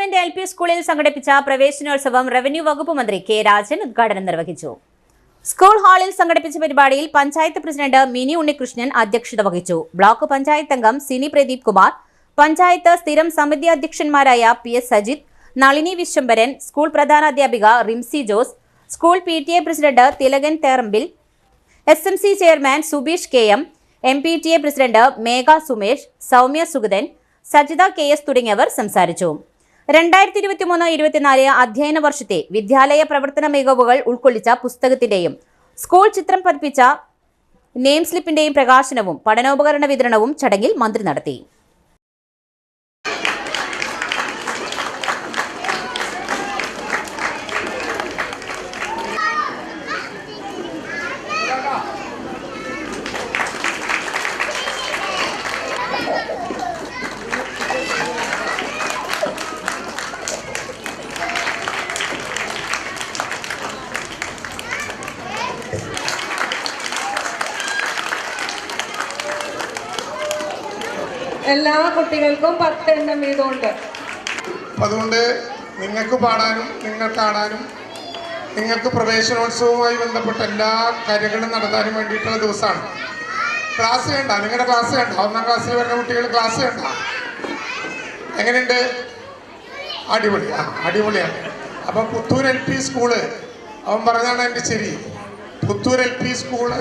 Government LP സ്കൂളിൽ സംഘടിപ്പിച്ച പ്രവേശനോത്സവം റവന്യൂ വകുപ്പ് മന്ത്രി കെ രാജൻ ഉദ്ഘാടനം നിർവഹിച്ചു. സ്കൂൾ ഹാളിൽ സംഘടിപ്പിച്ച പരിപാടിയിൽ പഞ്ചായത്ത് പ്രസിഡന്റ് മിനി ഉണ്ണികൃഷ്ണൻ അധ്യക്ഷത വഹിച്ചു. ബ്ലോക്ക് പഞ്ചായത്ത് അംഗം സിനി പ്രദീപ് കുമാർ, പഞ്ചായത്ത് സ്ഥിരം സമിതി അധ്യക്ഷന്മാരായ PS സജിത്, നളിനി വിശ്വംഭരൻ, സ്കൂൾ പ്രധാനാധ്യാപിക Rimsy Jose, school PTA president Thilakan Therampil, SMC chairman Subeesh KM, MPTA president Megha Sumesh, Soumya Sugathan, Sajitha KS തുടങ്ങിയവർ സംസാരിച്ചു. 2023-24 അധ്യയന വർഷത്തെ വിദ്യാലയ പ്രവർത്തന മികവുകൾ ഉൾക്കൊള്ളിച്ച പുസ്തകത്തിന്റെയും സ്കൂൾ ചിത്രം പതിപ്പിച്ച നെയിം സ്ലിപ്പിന്റെയും പ്രകാശനവും പഠനോപകരണ വിതരണവും ചടങ്ങിൽ മന്ത്രി നടത്തി. എല്ലാ കുട്ടികൾക്കും 10 എണ്ണം വീതമുണ്ട്. അതുകൊണ്ട് നിങ്ങൾക്ക് പാടാനും നിങ്ങൾക്ക് കാണാനും നിങ്ങൾക്ക് പ്രവേശനോത്സവവുമായി ബന്ധപ്പെട്ട എല്ലാ കാര്യങ്ങളും നടത്താനും വേണ്ടിയിട്ടുള്ള ദിവസമാണ്. ക്ലാസ് വേണ്ട, നിങ്ങളുടെ ക്ലാസ് വേണ്ട, 1ാം ക്ലാസ്സിൽ വരുന്ന കുട്ടികൾ ക്ലാസ് വേണ്ട. എങ്ങനെയുണ്ട്? അടിപൊളിയാണ്. അപ്പം പുത്തൂർ LP സ്കൂള്, അവൻ പറഞ്ഞാണ് എൻ്റെ ശരി. പുത്തൂർ LP സ്കൂള്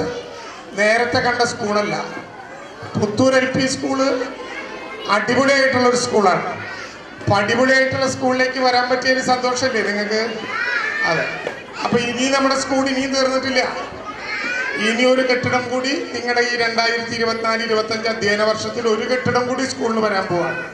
നേരത്തെ കണ്ട സ്കൂളല്ല. പുത്തൂർ LP സ്കൂള് അടിപൊളിയായിട്ടുള്ളൊരു സ്കൂളാണ്. അപ്പം അടിപൊളിയായിട്ടുള്ള സ്കൂളിലേക്ക് വരാൻ പറ്റിയൊരു സന്തോഷമല്ലേ നിങ്ങൾക്ക്? അതെ. അപ്പം ഇനി നമ്മുടെ സ്കൂൾ ഇനിയും തീർന്നിട്ടില്ല. ഇനി ഒരു കെട്ടിടം കൂടി നിങ്ങളുടെ ഈ 2024-25 അധ്യയന വർഷത്തിൽ ഒരു കെട്ടിടം കൂടി സ്കൂളിൽ വരാൻ പോവാണ്.